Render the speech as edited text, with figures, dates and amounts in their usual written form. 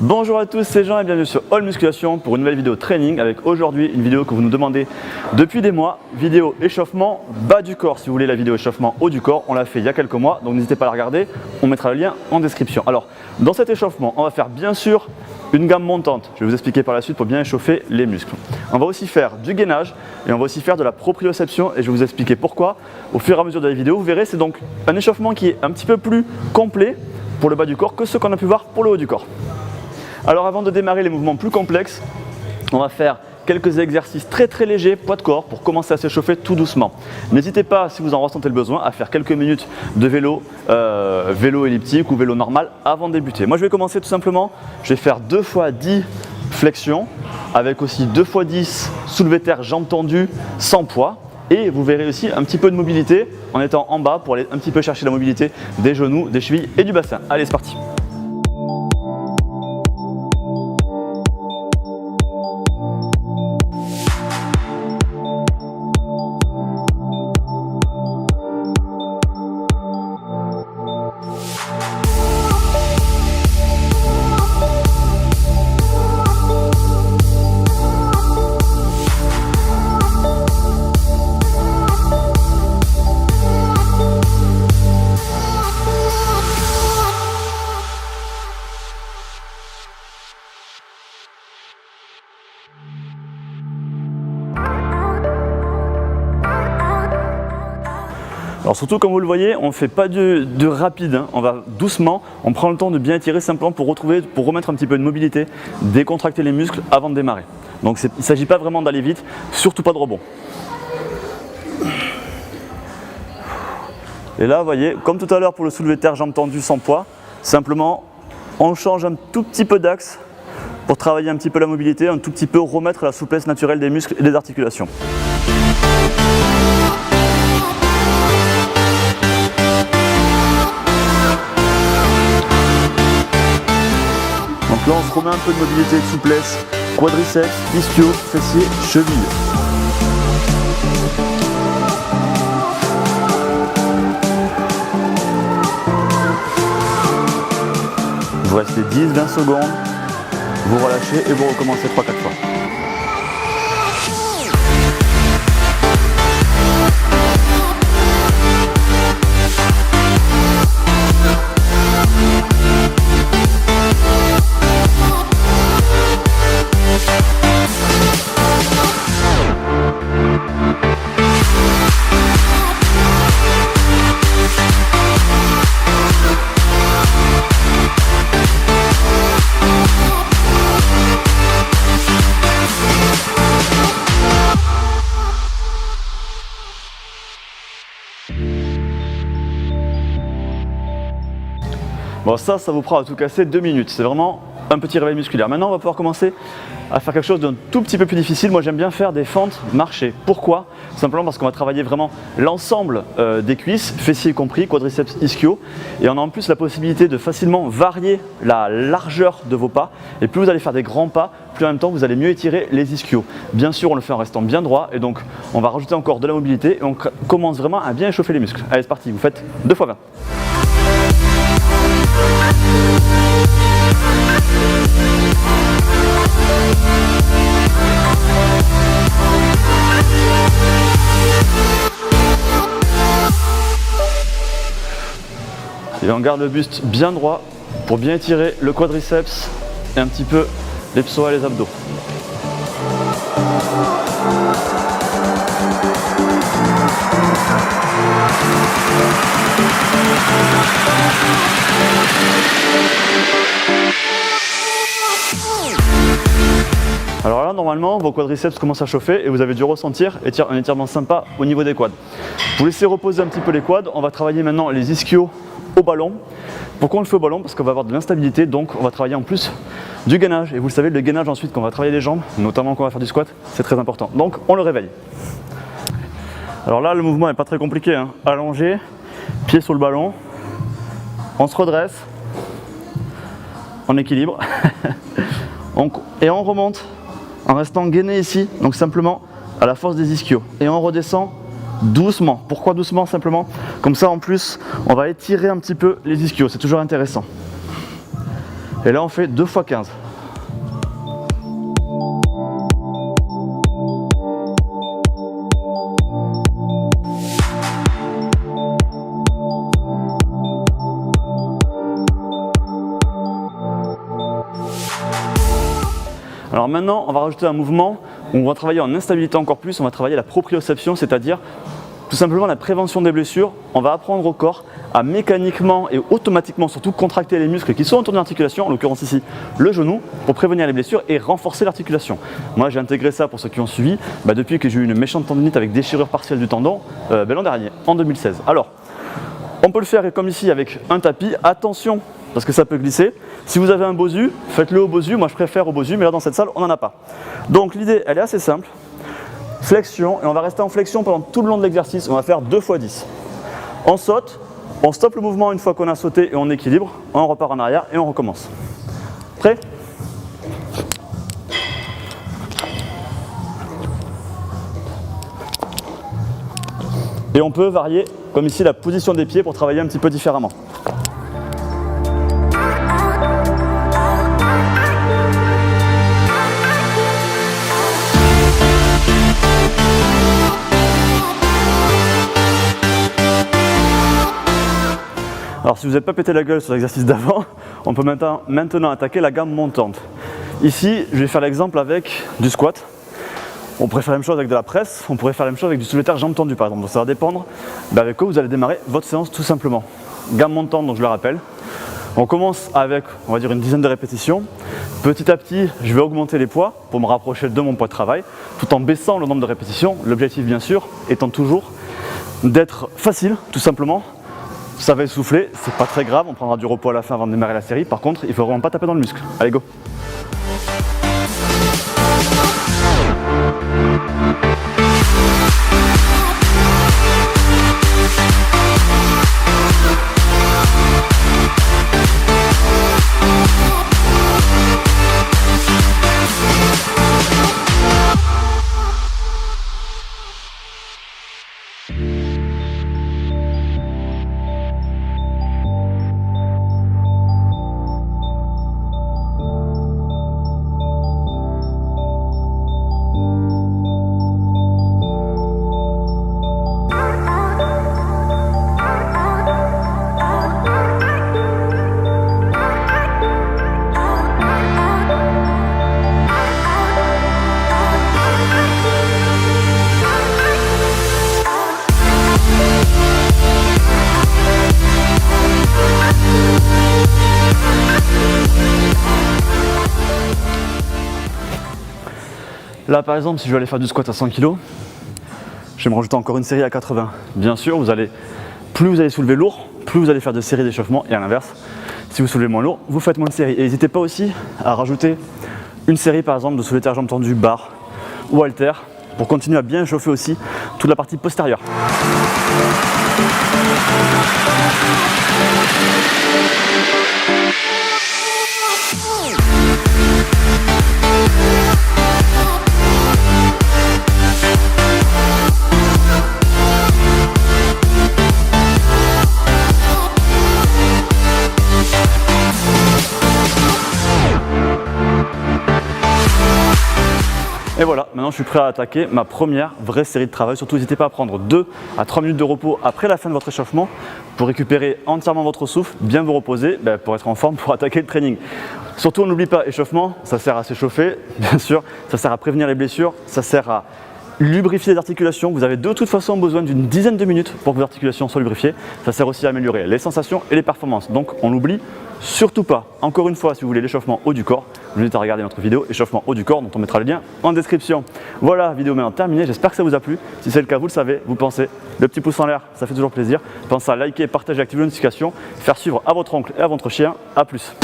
Bonjour à tous, c'est Jean et bienvenue sur All Musculation pour une nouvelle vidéo training avec aujourd'hui une vidéo que vous nous demandez depuis des mois, vidéo échauffement bas du corps. Si vous voulez la vidéo échauffement haut du corps, on l'a fait il y a quelques mois, donc n'hésitez pas à la regarder, on mettra le lien en description. Alors, dans cet échauffement, on va faire bien sûr une gamme montante, je vais vous expliquer par la suite pour bien échauffer les muscles. On va aussi faire du gainage et on va aussi faire de la proprioception et je vais vous expliquer pourquoi au fur et à mesure de la vidéo. Vous verrez, c'est donc un échauffement qui est un petit peu plus complet pour le bas du corps que ce qu'on a pu voir pour le haut du corps. Alors avant de démarrer les mouvements plus complexes, on va faire quelques exercices très légers, poids de corps, pour commencer à s'échauffer tout doucement. N'hésitez pas, si vous en ressentez le besoin, à faire quelques minutes de vélo, vélo elliptique ou vélo normal avant de débuter. Moi je vais commencer tout simplement, je vais faire 2 x 10 flexions, avec aussi 2 x 10 soulevés terre, jambes tendues, sans poids. Et vous verrez aussi un petit peu de mobilité en étant en bas pour aller un petit peu chercher la mobilité des genoux, des chevilles et du bassin. Allez, c'est parti! Alors surtout comme vous le voyez, on ne fait pas de rapide, hein. On va doucement, on prend le temps de bien étirer simplement pour remettre un petit peu de mobilité, décontracter les muscles avant de démarrer. Donc il ne s'agit pas vraiment d'aller vite, surtout pas de rebond. Et là vous voyez, comme tout à l'heure pour le soulevé de terre, jambes tendues sans poids, simplement on change un tout petit peu d'axe pour travailler un petit peu la mobilité, un tout petit peu remettre la souplesse naturelle des muscles et des articulations. Donc là on se remet un peu de mobilité et de souplesse, quadriceps, ischio, fessiers, chevilles. Vous restez 10-20 secondes, vous relâchez et vous recommencez 3-4 fois. Bon, ça vous prend à tout casser 2 minutes, c'est vraiment un petit réveil musculaire. Maintenant on va pouvoir commencer à faire quelque chose d'un tout petit peu plus difficile. Moi j'aime bien faire des fentes marchées. Pourquoi? Simplement parce qu'on va travailler vraiment l'ensemble des cuisses, fessiers compris, quadriceps, ischio. Et on a en plus la possibilité de facilement varier la largeur de vos pas. Et plus vous allez faire des grands pas, plus en même temps vous allez mieux étirer les ischios. Bien sûr on le fait en restant bien droit et donc on va rajouter encore de la mobilité et on commence vraiment à bien échauffer les muscles. Allez c'est parti, vous faites 2 x 20. Et on garde le buste bien droit pour bien étirer le quadriceps et un petit peu les psoas et les abdos. Alors là, normalement, vos quadriceps commencent à chauffer et vous avez dû ressentir un étirement sympa au niveau des quads. Vous laissez reposer un petit peu les quads. On va travailler maintenant les ischios au ballon. Pourquoi on le fait au ballon? Parce qu'on va avoir de l'instabilité, donc on va travailler en plus du gainage. Et vous le savez, le gainage ensuite, quand on va travailler les jambes, notamment quand on va faire du squat, c'est très important. Donc on le réveille. Alors là, le mouvement n'est pas très compliqué, hein. Allongé, pied sur le ballon, on se redresse, on équilibre et on remonte en restant gainé ici, donc simplement à la force des ischios. Et on redescend doucement. Pourquoi doucement? Simplement, comme ça en plus, on va étirer un petit peu les ischios, c'est toujours intéressant. Et là on fait 2 fois 15. Alors maintenant, on va rajouter un mouvement où on va travailler en instabilité encore plus, on va travailler la proprioception, c'est-à-dire tout simplement la prévention des blessures. On va apprendre au corps à mécaniquement et automatiquement surtout contracter les muscles qui sont autour de l'articulation, en l'occurrence ici le genou, pour prévenir les blessures et renforcer l'articulation. Moi j'ai intégré ça pour ceux qui ont suivi depuis que j'ai eu une méchante tendinite avec déchirure partielle du tendon l'an dernier, en 2016. Alors, on peut le faire comme ici avec un tapis, attention parce que ça peut glisser. Si vous avez un Bosu, faites-le au Bosu, moi je préfère au Bosu, mais là dans cette salle on n'en a pas. Donc l'idée elle est assez simple, flexion, et on va rester en flexion pendant tout le long de l'exercice, on va faire 2 fois 10. On saute, on stoppe le mouvement une fois qu'on a sauté et on équilibre, on repart en arrière et on recommence. Prêt ? Et on peut varier, comme ici, la position des pieds pour travailler un petit peu différemment. Alors si vous n'avez pas pété la gueule sur l'exercice d'avant, on peut maintenant attaquer la gamme montante. Ici, je vais faire l'exemple avec du squat. On pourrait faire la même chose avec de la presse, on pourrait faire la même chose avec du soulevé de terre jambes tendues par exemple. Donc ça va dépendre avec quoi vous allez démarrer votre séance tout simplement. Gamme montante, donc je le rappelle. On commence avec, on va dire, une dizaine de répétitions. Petit à petit, je vais augmenter les poids pour me rapprocher de mon poids de travail, tout en baissant le nombre de répétitions. L'objectif bien sûr étant toujours d'être facile, tout simplement. Ça va essouffler, c'est pas très grave, on prendra du repos à la fin avant de démarrer la série. Par contre, il faut vraiment pas taper dans le muscle. Allez, go! Là par exemple, si je veux aller faire du squat à 100 kg, je vais me rajouter encore une série à 80. Bien sûr, plus vous allez soulever lourd, plus vous allez faire de séries d'échauffement, et à l'inverse, si vous soulevez moins lourd, vous faites moins de séries. Et n'hésitez pas aussi à rajouter une série par exemple de soulevé de terre jambes tendues, barre ou halter, pour continuer à bien chauffer aussi toute la partie postérieure. Et voilà, maintenant je suis prêt à attaquer ma première vraie série de travail. Surtout n'hésitez pas à prendre 2 à 3 minutes de repos après la fin de votre échauffement pour récupérer entièrement votre souffle, bien vous reposer pour être en forme pour attaquer le training. Surtout on n'oublie pas, échauffement, ça sert à s'échauffer, bien sûr, ça sert à prévenir les blessures, ça sert à lubrifier les articulations. Vous avez de toute façon besoin d'une dizaine de minutes pour que vos articulations soient lubrifiées. Ça sert aussi à améliorer les sensations et les performances. Donc on n'oublie surtout pas. Encore une fois, si vous voulez l'échauffement haut du corps, je vous invite à regarder notre vidéo échauffement haut du corps dont on mettra le lien en description. Voilà, vidéo maintenant terminée. J'espère que ça vous a plu. Si c'est le cas, vous le savez, vous pensez, le petit pouce en l'air, ça fait toujours plaisir. Pensez à liker, partager, activer les notifications, faire suivre à votre oncle et à votre chien. A plus.